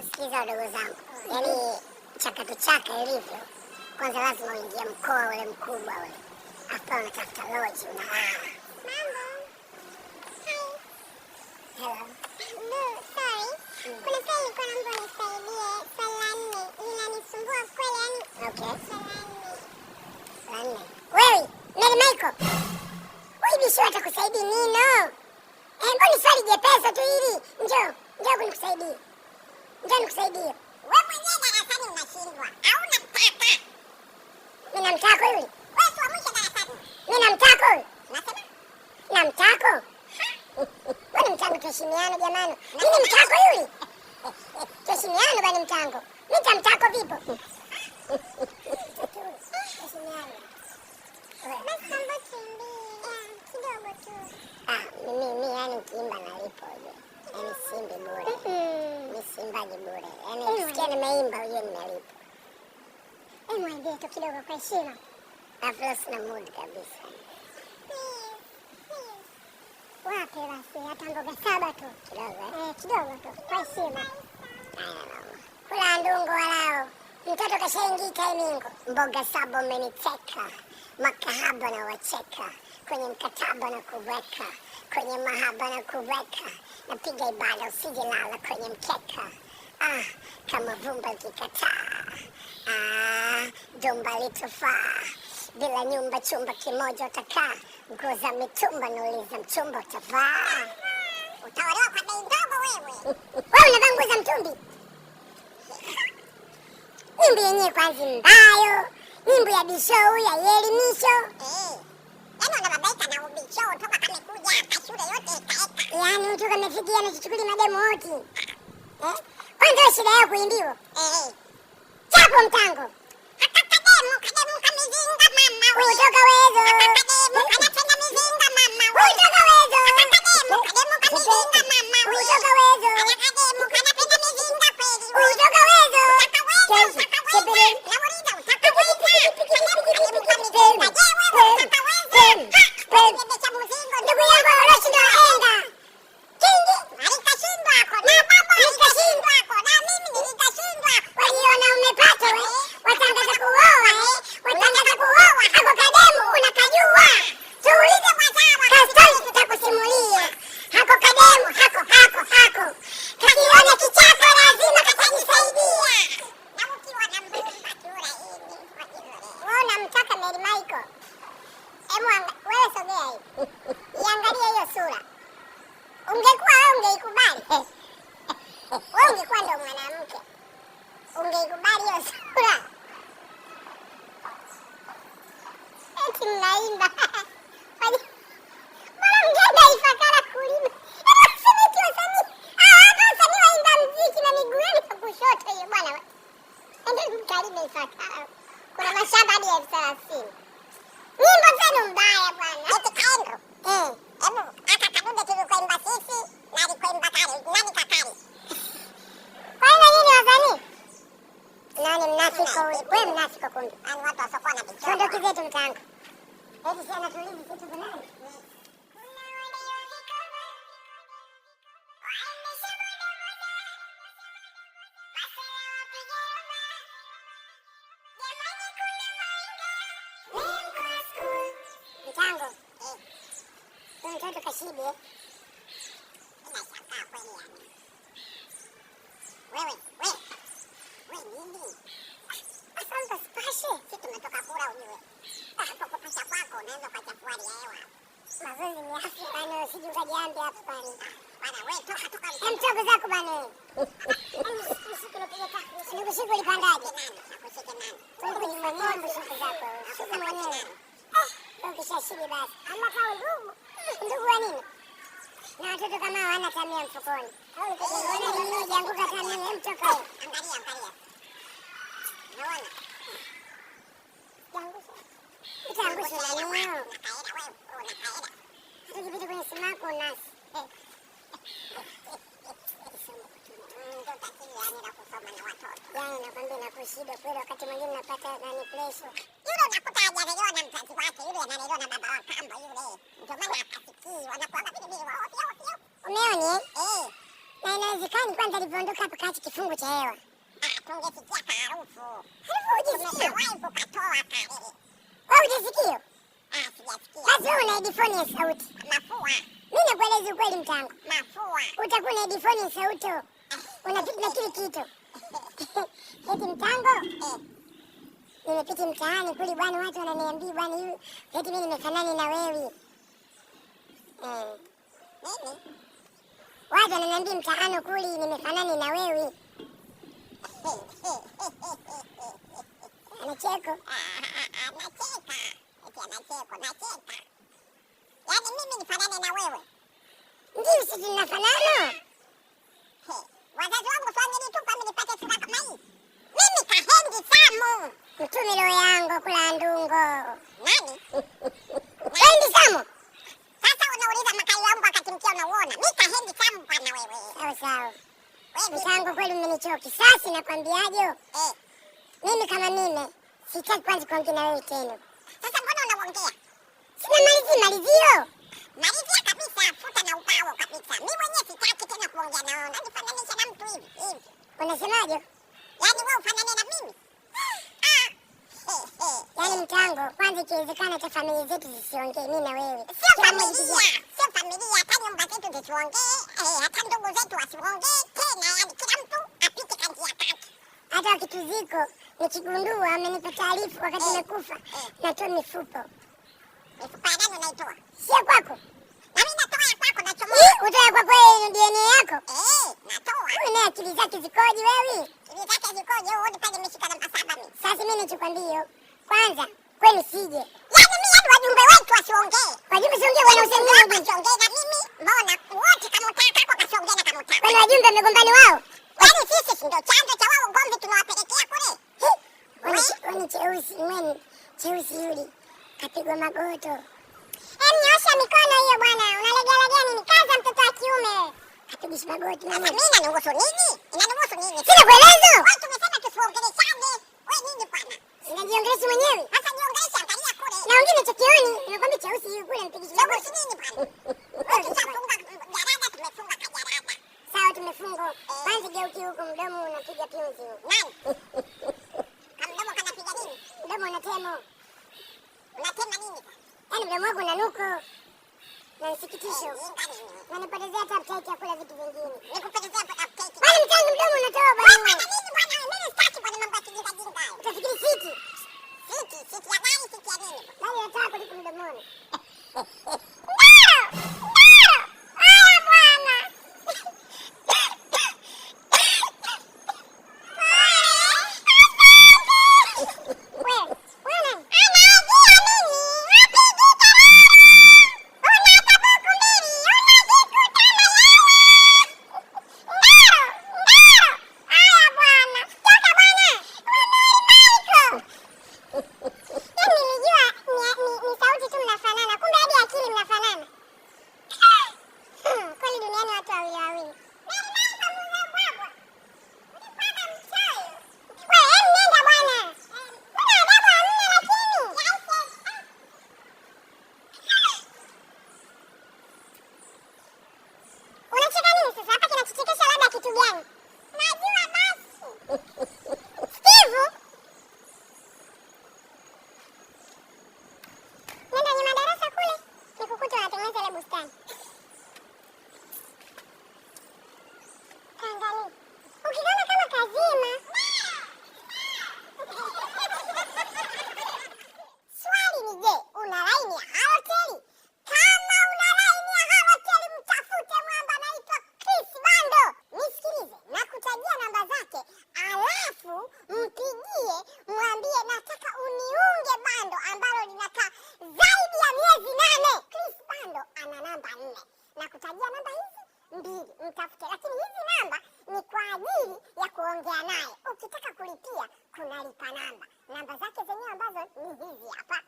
Sikiza wadogo zangu, yaani chakatu chaka ilivyo, kwanza lazima uingie mkoa ule mkubwa ule, afu unatafuta loji unalala. Mambo. Hi. Hello. No, sorry. Kuna swali nilikuwa naomba unisaidie. Swali la 4 linanisumbua kweli yani. Okay. Swali la 4. La 4. Wewe, Mary Michael. Wewe bisho atakusaidia nino? Mbona swali jepesa tu hili? Njoo kunikusaidie. Njoo nikusaidie. Wewe mwenyewe darasani unashindwa. Hauna mtaka. Mimi namtaka yule. Wewe tu wa mwisho darasani. Mimi namtaka yule. Unasema? Namtaka. Bwana mtango tuheshimiane jamani. Mimi mtako yule. Tuheshimiane bwana mtango. Mimi tamtako vipo? Tuheshimiane. Basi mambo kimbia. Kidogo tu. Mimi yani ukiimba nalipo ujue. Yani simbi bure. Mimi simbaji bure. Yani sikia nimeimba ujue ninalipo. Mwambie tu kidogo kwa heshima. Afla sina mood kabisa. Wape basi hata mboga 7 tu. Kidogo Kidogo tu kwa heshima. Kula ndungu walao. Mtoto kashaingika imingo. Mboga 7 umeniteka. Makahaba na wacheka. Kwenye mkataba na kuweka. Kwenye mahaba na kuweka. Napiga ibada usije lala kwenye mkeka. Kama vumba likikataa. Jumba litofaa. Bila nyumba chumba kimoja utakaa. Nguo za mitumba nauliza mchumba utavaa. Utaolewa kwa bei ndogo wewe. Wewe unavaa nguo za mtumbi? Nyimbo yenyewe kwanza mbayo. Nyimbo ya bishou ya elimisho. Yaani unababaika na ubisho toka kamekuja hapa shule yote ikaeka. Yaani mtu kamefikia anachuchukulia mademo wote. Kwanza wewe shida yako ndio. Chapo mtango. Kademu kamizinga mama wewe. Utoka wezo. Kademu kanapenda mizinga mama wewe. Utoka wezo. Kademu kamizinga mama wewe. Utoka wezo. Kademu kanapenda mizinga kweli. Utoka wezo. Utaka wewe. Nauliza utaka wewe. Kademu kamizinga. Je, wewe utaka wewe? Bebe cha mzingo. Ndugu yangu anashindwa enda. Kingi. Alikashindwa ako. Na baba alikashindwa ako. Na mimi nilikashindwa. Waliona umepata we. Watangaza kuoa watangaza kuoa. Hako kademu unakajua. Tuulize kwa sawa. Kastori tutakusimulia. Hako kademu hako. Kakiona kichako lazima katajisaidia. Na ukiwa na mbumba tura hii. Wewe unamtaka Mary Michael. Wewe sogea hii. Iangalie hiyo sura. Ungekuwa wewe ungeikubali. Wewe ungekuwa ndo mwanamke. Ungeikubali hiyo sura. Eti mnaimba. Mbona mgenda ifakara kulima? Simiti wasanii. Hapa wasanii waimba mziki na miguu yenu ya kushoto hiyo bwana. Ende mkalime ifakara. Kuna mashamba hadi 30,000. Nyimbo zenu mbaya bwana. Eti kaendo. Hebu aka kadude tulikoimba sisi na alikoimba kale. Nani kakali? Kwa hiyo nyinyi wasanii? Nani mnafiko huyu? Wewe mnafiko kumbe. Yaani watu wasokuwa na vichwa. Tuondoke zetu mtango. Eti si anatulizi sisi tuko nani? Mtango. Huyu mtoto kashibe. Inashangaa kweli yani. Wewe nini? Asante spashe. Sisi tumetoka kula ujue. Hapo kupasha kwako unaweza ukachafua hali ya hewa. Mazoezi ni afya bana, usije ukajiambia hapa bana. Bana wewe toka. Mtoto zako bana. Nikushike ulipandaje? Nakushike nani? Wewe kujifanyia mshike zako. Shika mwenyewe. Ukishashibi basi. Ama kwa ndugu wa nini? Na watoto kama hawana tamia mfukoni. Unaona nini ujianguka tamia mtoka hiyo. Angalia. Unaona? Utaangusha na nini? Unakaenda wewe, unakaenda. Ukipita kwenye simu yako unasi. Ndio tatizo yani la kusoma na watoto. Yaani nakwambia nakushiba kweli, wakati mwingine napata nani pressure. Yule unakuta hajalelewa na mzazi wake, yule analelewa na baba wa kambo yule. Ndio maana akasikii wanakuwa vile vile wa ovyo. Umeoni? Eh. Na haiwezekani kwanza alivyoondoka hapa kaacha kifungu cha hewa. Tungesikia harufu. Harufu hujisikia? Tumewahi kukatoa kale. Wewe hujisikia? Sijasikia. Basi wewe una headphone ya sauti. Mafua. Mimi nakueleza ukweli mtango. Mafua. Utakuwa na headphone ya sauti. Unapita na kile kitu. Eti mtango? Nimepita mtaani kuli bwana, watu wananiambia bwana hivi eti mimi nimefanana na wewe. Nini? Watu wananiambia mtaani kuli nimefanana na wewe. Anacheka. Nacheka. Eti nacheka. Yaani mimi nifanane na wewe? Ndio sisi tunafanana. Wazazi wangu wangenitupa mimi nipate sura kama hii. Mimi kahendi Samu. Mtume roho yangu kula ndungo. Nani? Hendi Samu. Sasa unauliza makai wangu wakati mkia unauona. Mimi kahendi Samu bwana wewe. Sawa. Wewe Mtango kweli mmenichoki. Sasa nakwambiaje? Mimi kama mimi sitaki kwanza kuongea na wewe tena. Sasa mbona unaongea? Sina malizio. Malizia kabisa, futa na ubao kabisa. Mimi mwenyewe sitaki tena kuongea nao. Najifananisha na mtu hivi. Unasemaje? Yaani wewe ufanane na mimi? Yaani mtango, kwanza ikiwezekana hata familia zetu zisiongee mimi na wewe. Sio familia, hata nyumba zetu zisiongee, hata ndugu zetu wasiongee tena, yaani kila mtu apite kanzi ya kati. Hata wakituziko nikigundua amenipa taarifa wakati nimekufa, natoa mifupa. Mifupa ya nani unaitoa? Sio kwako. Na mimi natoa ya kwako nachomoa. Utoa kwako wewe DNA yako? Natoa. Wewe na akili zake zikoje wewe? Akili zake zikoje? Wewe pale nimeshika namba 7 mimi. Sasa mimi nichokwambia, kwanza kwenu sije. Yaani mimi hadi wajumbe wetu wasiongee. Wajumbe siongee wana usemi wajumbe wasiongee na mimi. Mbona wote kama utaka kwa kasiongee na kama utaka. Kwani wajumbe wamegombani wao? Yaani sisi ndio chanzo cha wao ugomvi tunawapelekea kule. Wani cheusi yule kapigwa magoto. Nyosha mikono hiyo bwana. Unalegea nini? Kaza mtoto wa kiume. Kapigwa magoti Sasa mimi. mimi inanuhusu nini? Inanuhusu nini? Sina kuelezo. Watu tumesema tusiongeleshane. Wewe nini bwana? Unajiongelesha mwenyewe? Sasa jiongelesha, angalia kule. Na wengine chokioni, nakwambia cheusi yule kule mpigisha magoti. Inanuhusu nini bwana? Tukishafunga jarada tumefunga kajarada. Sawa tumefunga. Kwanza geuki huko mdomo unapiga pionzi huko. Nani? Mdomo kanapiga nini? Mdomo unatemo. Unatema nini? Yaani mdomo wako unanuko. Na nsikitisho. Na nipotezea hata appetite ya kula vitu vingine. Nikupelezea appetite. Bali mtangu mdomo unatoa bwana. Nini bwana? Mimi sitaki bwana mambo ya kijinga jinga. Utafikiri siti. Siti ya gani? Siti ya nini? Bali nataka kuliko mdomoni. Haya bwana. Mtafute, lakini hizi namba ni kwa ajili ya kuongea naye. Ukitaka kulipia kunalipa namba. Namba zake zenyewe ambazo ni hizi hapa.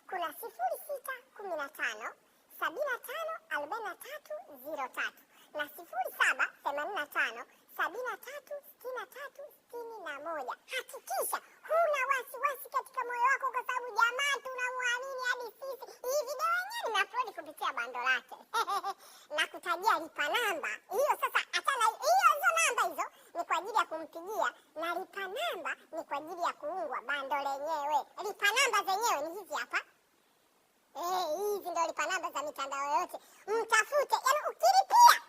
Kuna 0615 75 4303 na 0785 73 63 61. Hakikisha huna wasiwasi katika moyo wako, kwa sababu jamaa tunamwamini hadi sisi. Hii video yenyewe nina upload kupitia bando lake. Na kutajia lipa namba hiyo. Sasa achana kumpigia, na lipa namba ni kwa ajili ya kuungwa bando lenyewe. Lipa namba zenyewe ni hizi hapa. Hizi ndio lipa namba za mitandao yote. Mtafute, yaani ukilipia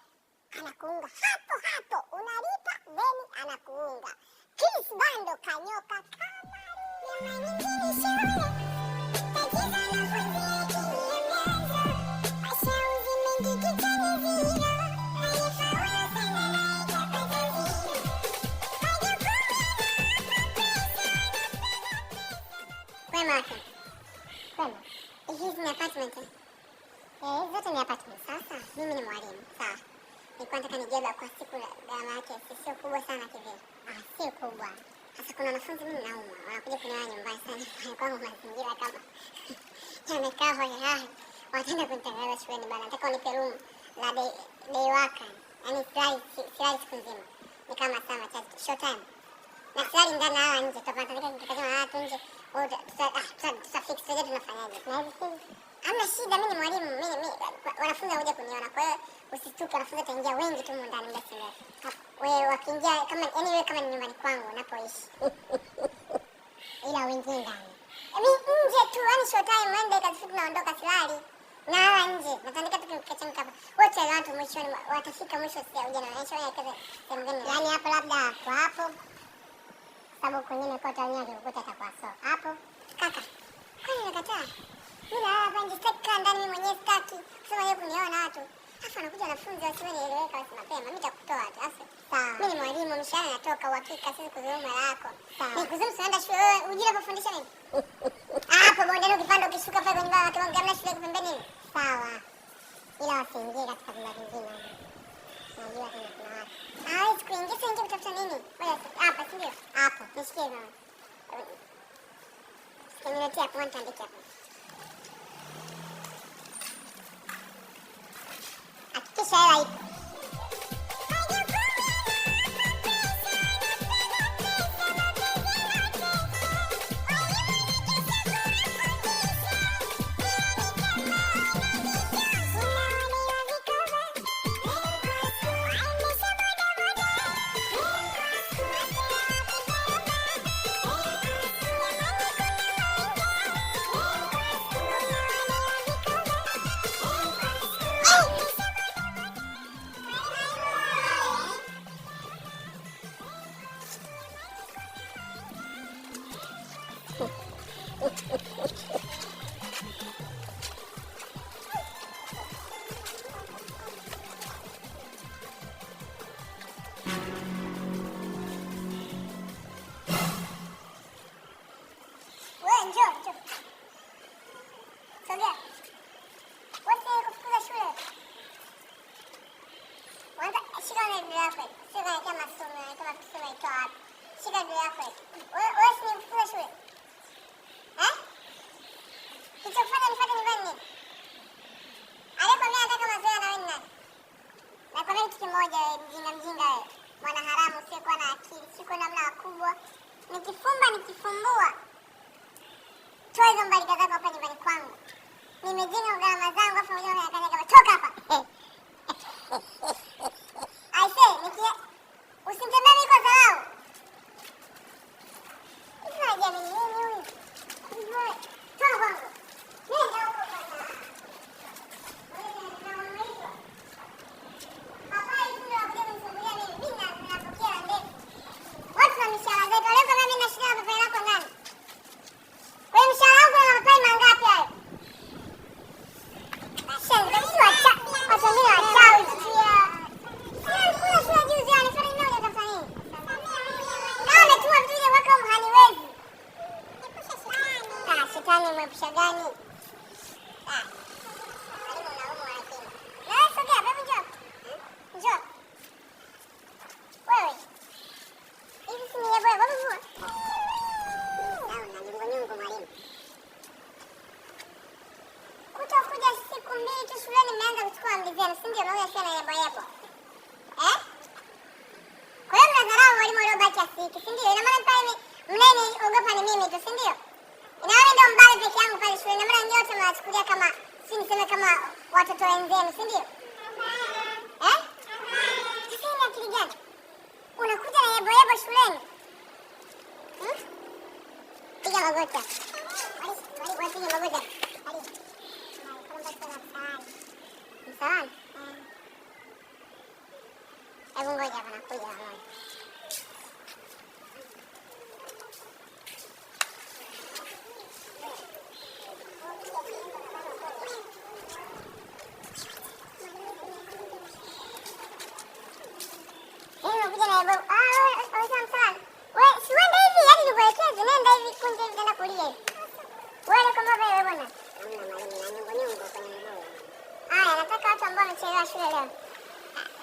anakuunga hapo hapo, unalipa then anakuunga. Kiss bando kanyoka kama hizi ni apartment. Zote ni apartment. Sasa mimi ni mwalimu, sawa. Nilikuwa nataka nijebe kwa siku gharama yake sio kubwa sana kivile. Sio kubwa. Sasa kuna wanafunzi mimi naumwa, wanakuja kuniona nyumbani sana. Kwangu mazingira kama yamekaa hohehahe. Wataenda kunitangaza shuleni bana. Nataka unipe room la day worker. Yaani silali siku nzima. Ni kama saa machache, short time. Na silali ndani hawa nje, tutapata nikakasema watu nje. Tutafix sote tunafanyaje? Na hivi hamna shida, mimi ni mwalimu, mimi wanafunzi waje kuniona. Kwa hiyo usituke, wanafunzi wataingia wengi tu ndani muda si mrefu. Wewe wakiingia kama yani wewe kama ni nyumbani kwangu unapoishi. Ila wengi ndani. Mimi nje tu, yani short time Monday kazi tunaondoka silali. Na hawa nje, natandika tu kitchen hapa. Wote watu mwishoni watafika mwisho sio uje na onyesha wewe kaza sehemu gani. Yaani hapa labda hapo. Sababu kwingine kwa tanya ndio ukuta atakuwa so. Hapo kaka. Kwani nakataa? Mimi hapa nje sitaki ndani mimi mwenyewe sitaki. Sema yeye kuniona watu. Alafu anakuja wanafunzi waseme nieleweka basi mapema. Mimi nitakutoa tu. Sasa. Sawa. Mimi ni mwalimu, mshahara natoka uhakika sisi kuzungumza mara yako. Sawa. Nikuzungumza unaenda shule wewe ujira kufundisha nini? Hapo bondeni ukipanda ukishuka pale kwenye baba kama gamna shule pembeni. Sawa. Ila wasiingie katika vyumba vingine. Najua tena kuna watu. Hawezi kuingia sasa kutafuta nini? Wewe hapa si ndio? Hapo. Nishikie mama. Niletea kwa nitaandika hapo. Hakikisha hela ipo. Nikifumbua toa hizo mbalika zako hapa nyumbani kwangu. Nimejenga gharama zangu afu mwenyewe unakaja kama toka hapa. I say, usimtembee mimi kwa dharau. Hivi jamani nini huyu? Toka kwangu. Nenda huko sasa. Watoto wenzenu, si ndio? Sasa ni akili gani? Unakuja na yebo shule Tandika. Wapi ni magoja? Msaani? Hebu ngoja hapa nakuja mmoja.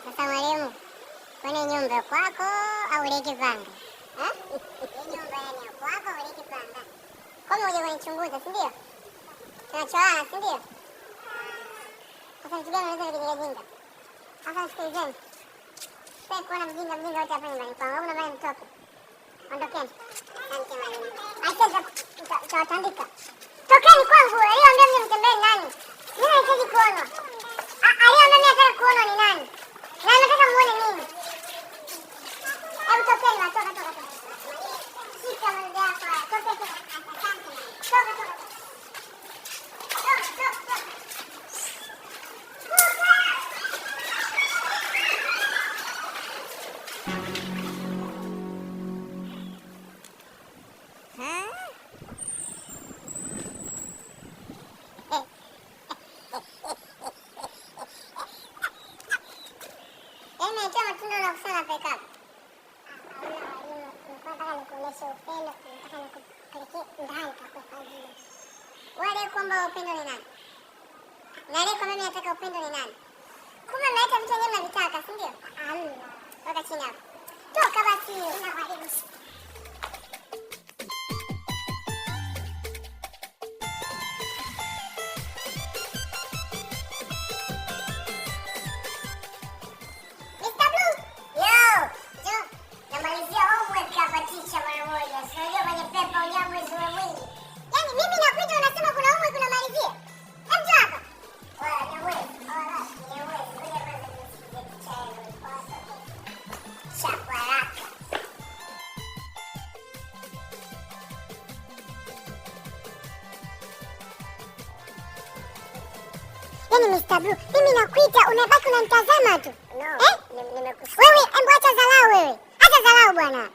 Sasa mwalimu, kwani nyumba kwako au leki panga? Nyumba yani kwako au leki panga? Kama uje kunichunguza, si ndio? Tunachoana, si ndio? Sasa kitu gani unaweza kujinga? Sasa sikilizeni. Sasa kuona mjinga wote hapa nyumbani kwangu, au unabaya mtoke? Ondokeni. Asante mwalimu. Acha tutawatandika. Tokeni kwangu, aliyeambia mje mtembee nani? Mimi nahitaji kuona. Aliyeambia mimi nataka kuona ni nani? Na nataka muone nini? Hebu tokeni, toka. Shika mzee hapa. Toka. Asante. Toka. Wale kwamba upendo ni nani? Na leo kwamba mimi nataka upendo ni nani? Kumbe mnaita vitu wenyewe mnavitaka, si ndio? Toka chini hapo. Toka basi. Unakwaribu. Yaani Mr. Blue, mimi nakuita unabaki unanitazama tu. Wewe hebu acha dharau wewe. Acha dharau bwana.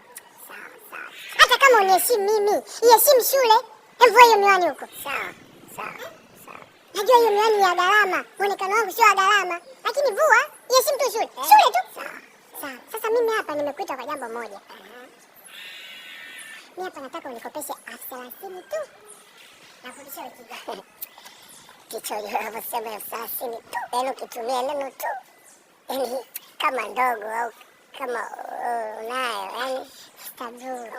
Sawa. Hata kama uniheshimu mimi, iheshimu shule. Hebu hiyo miwani huko. Sawa. Najua hiyo miwani ya gharama, muonekano wangu sio wa gharama, lakini vua, iheshimu tu shule. Shule tu. Sawa. Sasa mimi hapa nimekuita kwa jambo moja. Mimi hapa nataka unikopeshe 30,000 tu. Nakurudishia wiki ijayo. Kichori wanavyosema 30,000 tu. Yaani ukitumia neno tu. Yaani kama ndogo au kama unayo. Yaani staburu.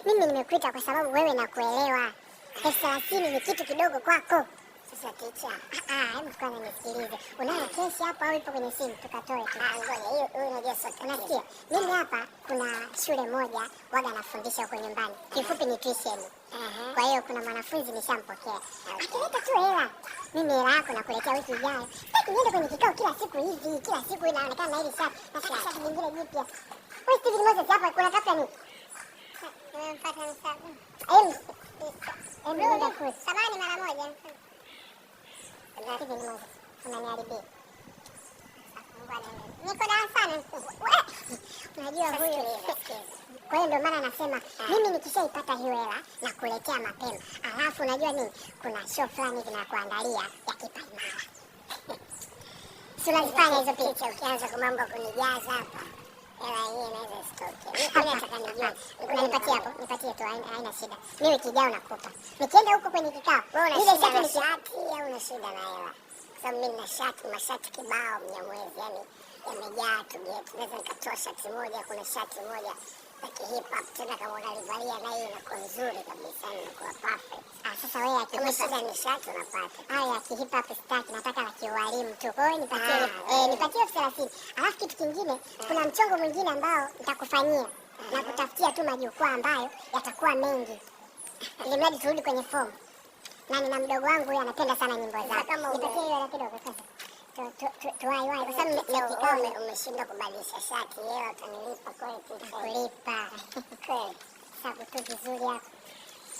Mimi nimekuita kwa sababu wewe nakuelewa. 30,000 ni kitu kidogo kwako. Sasa ticha. Hebu kwanza nisikilize. Unayo keshi hapa au ipo kwenye simu? Tukatoe tu. Ngoja hiyo unajua sote. Unasikia? Mimi hapa kuna shule moja waga nafundisha huko nyumbani. Kifupi ni tuition. Kwa hiyo kuna mwanafunzi nishampokea. Akileta tu hela. Mimi hela yako nakuletea wiki ijayo. Sasa niende kwenye kikao kila siku hivi. Kila siku inaonekana na hili shati. Na shati nyingine jipya. Wewe Steve Moses hapa kuna tafuta nini? Nimempata msabu. Ndio kwa samani mara moja. Steve Moses unaniharibia. Niko darasani. Unajua huyo. Kwa hiyo ndio maana nasema mimi nikishaipata hiyo hela na kuletea mapema. Alafu unajua nini? Kuna show fulani zinakuandalia ya kipaimara. Si unazifanya hizo picha ukianza kumambo kunijaza hapa. Hela hii inaweza isitoke. Mimi nataka nijue. Nipatie hapo, nipatie tu haina shida. Mimi wiki ijayo nakupa. Nikienda huko kwenye kikao, ile shati ni shati au una shida na hela? Sababu mimi na mashati kibao Mnyamwezi, yani yamejaa tu getu. Naweza nikatoa shati moja, kuna shati moja ya hip hop tena kama unalivalia na hiyo inakuwa nzuri kabisa, inakuwa perfect. Sasa wewe akimshida ni shati unapata. Haya hip hop staki, nataka la kiwalimu tu. Kwa hiyo nipatie 30,000. Alafu kitu kingine, kuna mchongo mwingine ambao nitakufanyia na kutafutia tu majukwaa ambayo yatakuwa mengi. Ili mradi turudi kwenye form. Na nina mdogo wangu huyu anapenda sana nyimbo zake. Nipatie hiyo hela kidogo sasa. Tuwai kwa sababu umeshindwa kubadilisha shati, yeye utanilipa kweli. Kulipa kweli. Sababu tu vizuri hapo.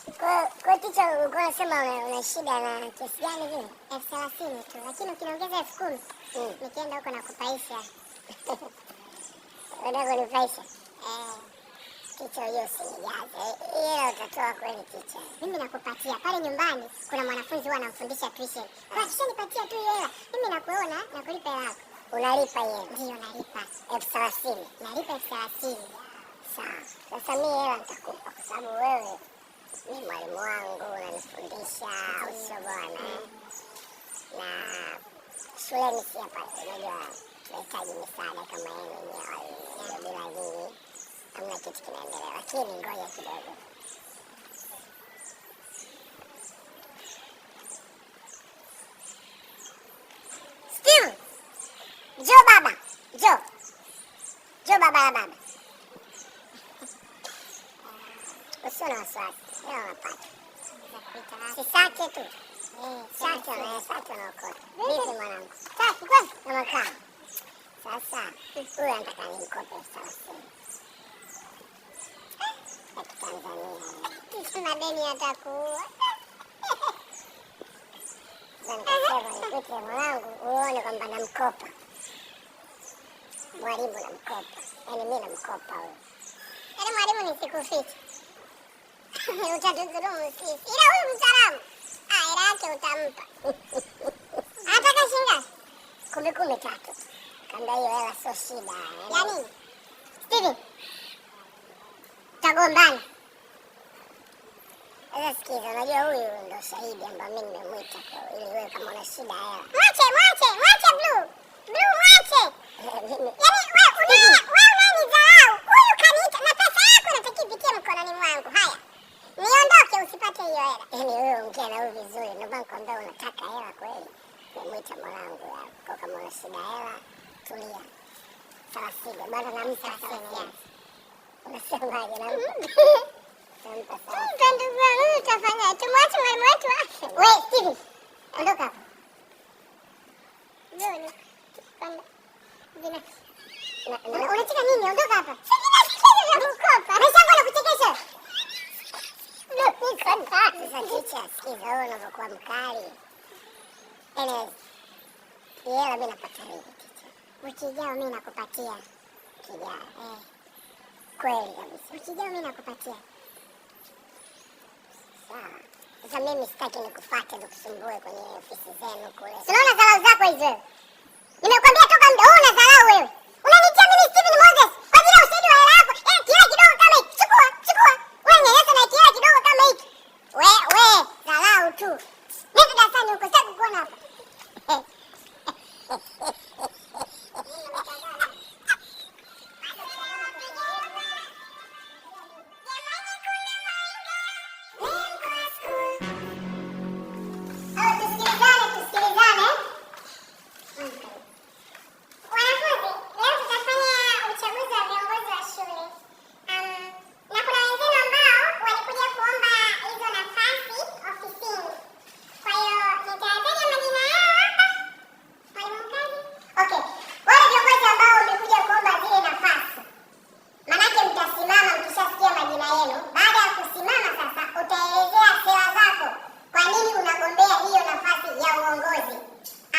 Kwa ticha, ulikuwa unasema una shida na kiasi gani vile? 30,000 tu, lakini ukiniongeza 10,000 nikienda huko nakupaisha. Unataka kunipaisha? Ticha, hiyo usinijaze. Hela utatoa kweli ticha? Mimi nakupatia. Pale nyumbani kuna mwanafunzi huwa anamfundisha tuition. Kwa kisha nipatia tu hela. Mimi nakuona na kulipa hela yako. Unalipa hiyo? Ndio nalipa. 30,000. Nalipa 30,000. Sawa. Sasa mimi hela nitakupa kwa sababu wewe ni mwalimu wangu, unanifundisha usio bwana. Na shuleni si hapa, unajua tunahitaji misaada kama yenu wenyewe. Bila nyinyi hamna kitu kinaendelea, lakini ngoja kidogo. Steve! Njoo baba, njoo. Njoo baba la baba. Usio na wasiwasi, leo unapata. Si sake tu. Sake na okota. Vipi mwanangu? Safi kwani? Na makaa. Sasa, huyu anataka nimkope 30,000. Ya Kitanzania. Sina deni atakuwa. Sasa nikasema nipite mwanangu uone kwamba namkopa. Mwalimu namkopa. Yaani mimi namkopa huyu. Yaani mwalimu nisikufiche. Utatudhulumu sisi. Ila huyu mtaalamu, hela yake utampa. Anataka shilingi ngapi? 10,000 tu. Kamba hiyo hela sio shida. Ya nini? Steve, tagombana. Sasa sikiza, unajua huyu ndo shahidi ambaye mimi nimemwita kwa ili wewe kama una shida hela. Mwache Blue. Blue mwache. Yaani wewe unanidharau. Huyu kaniita na pesa yako nataka ipitie mkononi mwangu. Haya. Niondoke usipate hiyo hela. Yaani wewe ongea na huyu vizuri, ndio maana nakwambia unataka hela kweli. Nimemwita mwanangu ya kwa kama una shida hela, tulia. 30 bado nampa 30. Unasemaje nampa? Nampa 30. Ndugu yangu utafanya. Tumwache mwalimu wetu afe. Wewe Steve, ondoka hapa. Ndio. Kwamba vina Unataka unataka nini? Ondoka hapa. Sasa mkopa. Maisha yangu nakuchekesha. sasa ticha, sikiza wewe unavyokuwa mkali. Anyways, hela mimi napata lini ticha? Wiki ijayo mimi nakupatia. Kijana. Kweli kabisa. Wiki ijayo mimi nakupatia. Sawa. Sasa mimi sitaki nikufuate nikusumbue kwenye ofisi zenu kule. Unaona dharau zako hizo wewe? Nimekwambia toka muda huu una dharau wewe. Unanitia mimi Steven Moses kwa ajili ya usaidi wa hela yako. Kila kidogo kama hiki. Chukua. Wewe nyanyasa na kila kidogo kama hiki. Wewe dharau tu. Nenda darasani huko sasa kukuona hapa. Tusikilizane. Wanafunzi, leo tutafanya uchaguzi wa viongozi wa shule. Na kuna wenzenu ambao walikuja kuomba hizo nafasi ofisini. Kwa hiyo nitayataja majina yao hapa. Mwalimu Mkazi. Okay. Wale viongozi ambao wamekuja kuomba zile nafasi. Manake mtasimama mkishasikia majina yenu. Baada ya kusimama sasa utaelezea sera zako. Kwa nini unagombea hiyo nafasi ya uongozi?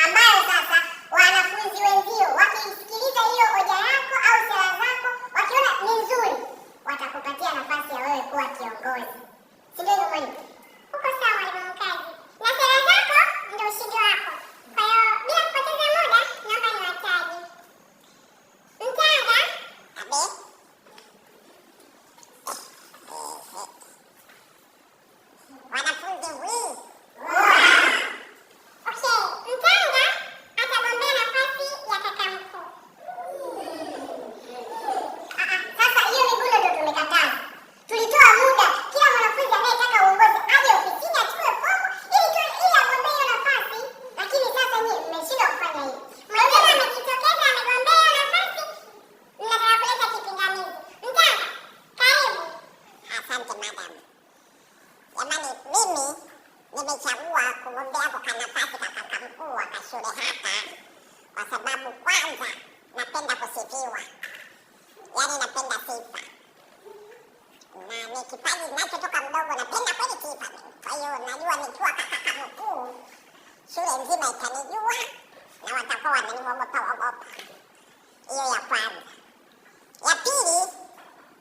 Ambayo sasa wanafunzi wenzio wakisikiliza hiyo hoja yako au sera zako, wakiona ni nzuri, watakupatia nafasi ya wewe kuwa kiongozi. Si ndio hivyo mwalimu? Uko sawa mwalimu Mkazi. Na sera zako ndio ushindi wako. Kwa hiyo bila kupoteza muda, naomba niwataje. Mtanga. Abe. Wanafunzi wii. Okay, Mtanga atagombea nafasi ya kaka mkuu. Sasa hiyo miguno ndio tumekataza. Tulitoa muda kila mwanafunzi anayetaka uongozi aje ofisini achukue fomu ili agombee hiyo nafasi, lakini sasa nyinyi mmeshindwa kufanya hivyo. Mwingine amejitokeza amegombea hiyo nafasi, mnataka kuleta kipingamizi. Mtanga, karibu. Asante madam. Jamani, mimi nimechagua kugombea kwa nafasi ka kaka mkuu wa shule hapa kwa sababu kwanza napenda kusifiwa. Yaani napenda sifa. Na ni kipaji ninachotoka mdogo, napenda kweli sifa. Kwa hiyo najua nikiwa kaka mkuu shule nzima itanijua na watakuwa wananiogopa. Hiyo ya kwanza. Ya pili,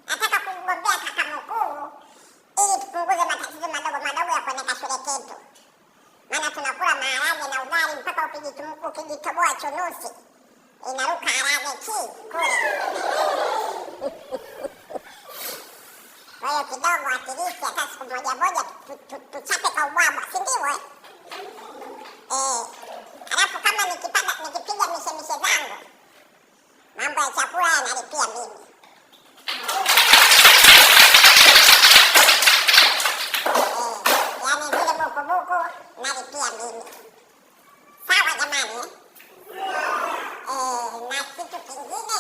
nataka kugombea kaka mkuu ili tupunguze matatizo madogo ya kuoneka shule yetu. Maana tunakula maharage na ugali mpaka ukijitoboa chunusi inaruka harage kule. Kwa hiyo kidogo atilisi hata siku moja tuchape kwa ubwabwa, si ndivyo? Alafu kama nikipiga mishemishe zangu, mambo ya chakula yanalipia mimi. Yaani zile buku nalipia mimi. Sawa jamani? Na kitu kingine,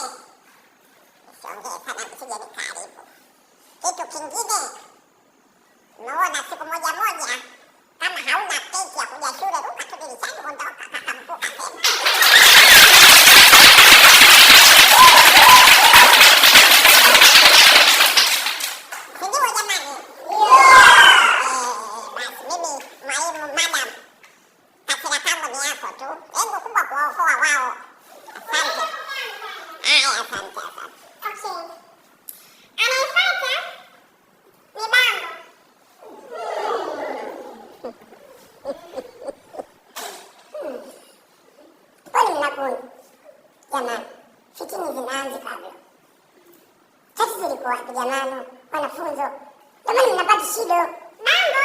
siongee sana msije nikaribu. Kitu kingine, unaona siku moja kama hauna pesa ya kuja shule, ruka tu dirishani ondoka, kaka mkuu kasema. Sindiwe jamani? Basi mimi mwalimu madam, kasira kangu ni yako tu. Lengo kubwa kuwaokoa wao. Asante. Asante. Okay. Anayefuata ni Bambo. Pole mnakuni. Jamani, fitini zinaanza kabla. Tatizo liko wapi jamani? Wanafunzi. Jamani mnapata shida. Bambo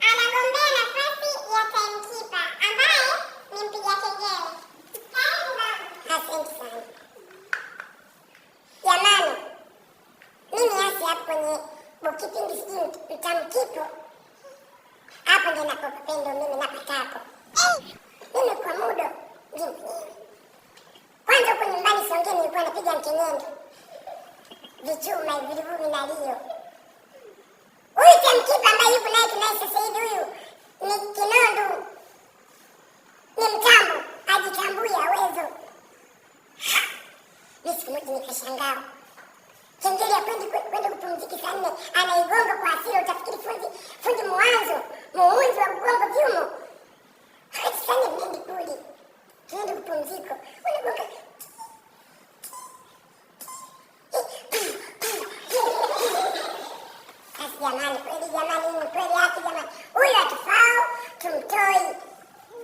anagombea nafasi ya timekeeper ambaye ni mpiga kengele. Karibu Bambo. Asante sana. Jamani, mimi hasi hapo kwenye bukipindi sijui utamkipo. Hapo ndio nakupenda mimi napatako. Mimi kwa muda mwenyewe. Kwanza huko nyumbani Songea nilikuwa napiga mkenyendo. Vichuma vilivumi na lio. Huyu tamkipa ambaye yuko naye tunaye sasa hivi huyu ni Kinondo. Ni mtambo, ajitambuya uwezo. Mimi siku moja nikashangaa. Kengele ya kwenda kupumzika saa 4 anaigonga kwa hasira, utafikiri fundi mwanzo muunzi wa kugonga vyumo. Hakisanya mnendi kuli tuende kupumzika unagonga kasi. Jamani kweli haki jamani, huyu atufao tumtoi.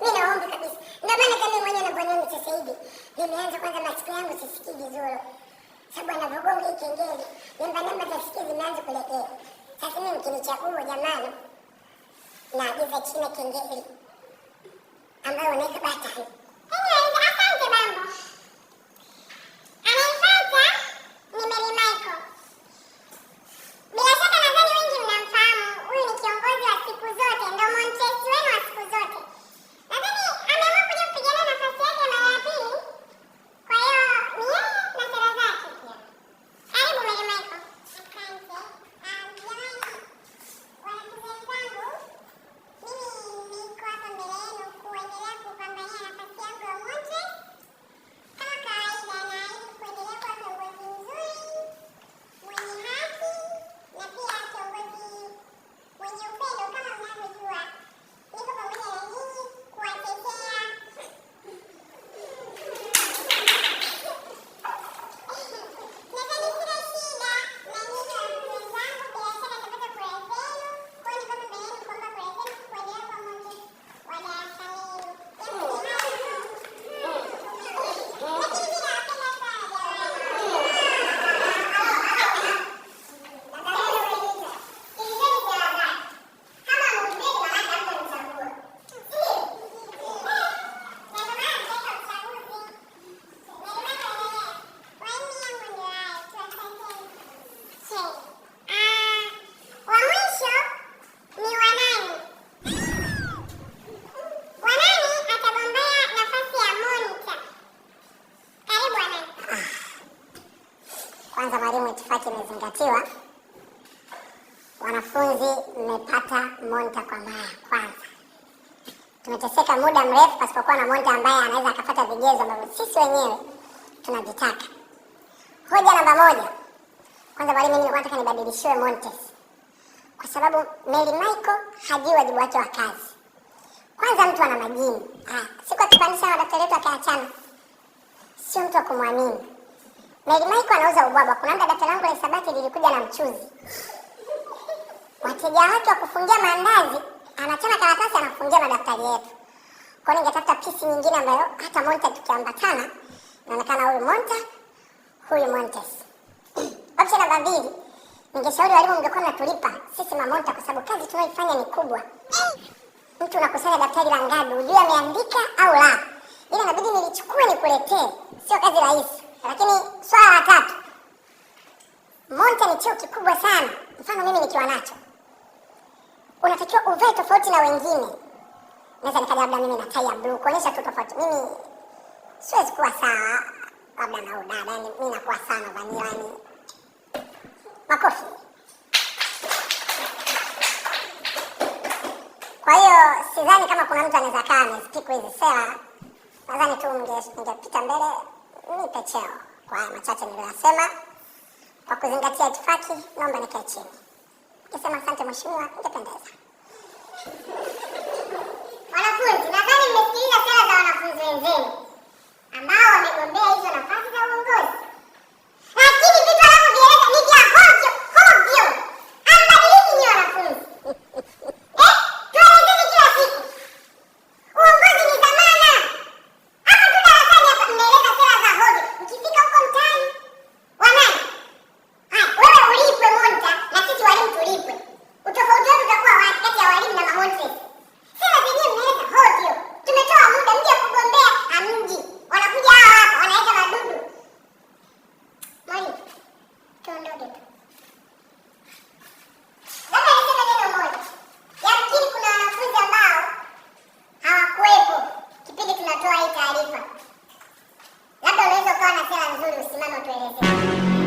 Mimi naomba kabisa, ndio maana kama mwenyewe nabonyeza sasa hivi nimeanza kwanza masikio yangu sisikii vizuri. Sababu anapogonga hii kengele, namba za sikio zimeanza kulegea. Sasa mimi mkinichagua jamani, naagiza China kengele ambayo unaweka batani. Asante Bambo. Anayefuata ni Mary Michael. Bila shaka nadhani wengi mnamfahamu. Huyu ni kiongozi wa siku zote, ndio Montesi wenu wa siku zote. Nadhani ameamua kuja kupigania nafasi yake mara ya pili. Kwa hiyo ni yeye na sera zake pia. Karibu Mary Michael. Asante. Jamani, wanafunzi wenzangu, mimi niko hapa mbele yenu kuendelea kupambania nafasi yangu ya Montesi. Kama kawaida, naahidi kuendelea kuwa kiongozi mzuri, mwenye haki na pia kiongozi mwenye upendo. Kama mnavyojua, niko pamoja na nyinyi kuwatetea. Nadhani sina shida na nyinyi wanafunzi wenzangu, bila shaka nitapata kura zenu. Kwa hiyo niko mbele yenu kuomba kura zenu kuendelea kuwa Montesi wa darasa lenu. Lakini bila napenda sana wa mwisho ni Wanani. Wanani atagombea nafasi ya monitor. Karibu Wanani. Kwanza mwalimu, itifaki imezingatiwa. Wanafunzi mmepata monita kwa mara ya kwanza. Tumeteseka muda mrefu pasipokuwa na monita ambaye anaweza akapata vigezo ambavyo sisi wenyewe tunavitaka. Hoja namba 1. Kwanza mwalimu, mimi nataka nibadilishiwe monitors. kwa sababu Mary Michael hajui wajibu wake wa kazi. Kwanza mtu ana majini. Siku akipandisha madaftari yetu akaachana, sio mtu wa kumwamini. Mary Michael anauza ubwabwa. Kuna muda daftari langu la hisabati lilikuja na mchuzi. Wateja wake wa kufungia maandazi anachana karatasi anafungia madaftari yetu. Kwa hiyo ningetafuta pisi nyingine ambayo hata Monta tukiambatana inaonekana huyu Monta, huyu Montes. Option namba 2, ningeshauri walimu mngekuwa mnatulipa sisi mamonta kwa sababu kazi tunayoifanya ni kubwa. Mtu unakusanya daftari la ngadu, ujue ameandika au la. Ile inabidi nilichukue nikuletee. Sio kazi rahisi. Lakini swala la 3. Monta ni cheo kikubwa sana. Mfano mimi nikiwa nacho. Unatakiwa uvae tofauti na wengine. Naweza nikaja labda mimi na tai ya blue kuonyesha tu tofauti. Mimi siwezi kuwa sawa labda na udada. Yaani mimi nakuwa sana vanilla yani. Makofi. Kwa hiyo sidhani kama kuna mtu anaweza kaa amesikiku hizi sera. Nadhani tu ningepita mbele nipe cheo. Kwa haya machache niliyosema, kwa kuzingatia itifaki, naomba nikae chini. Nikisema asante mheshimiwa, ningependeza. Wanafunzi, nadhani mmesikiliza sera za wanafunzi wenzenu ambao wamegombea hizo nafasi za uongozi. Lakini vitu wanavyovieleza ni vya hovyo, hovyo. Ambadiliki ni wanafunzi. Tuelezeni kila siku. Uongozi ni dhamana. Hapa tu darasani hapa mnaeleza sera za hovyo. Mkifika huko mtaani, wanani? Wewe ulipwe Monta na sisi walimu tulipwe. Utofauti wetu utakuwa wapi kati ya walimu na mamontes? Sera zenyewe mnaeleza hovyo. Tumetoa muda mje kugombea hamji. Wanakuja hawa hapa wanaweka madudu. Mwalimu, tuondoke tu. Labda niseme neno moja. Yamkini kuna wanafunzi ambao hawakuwepo kipindi tunatoa hii taarifa. Labda unaweza ukawa na sera nzuri, usimame utuelezee.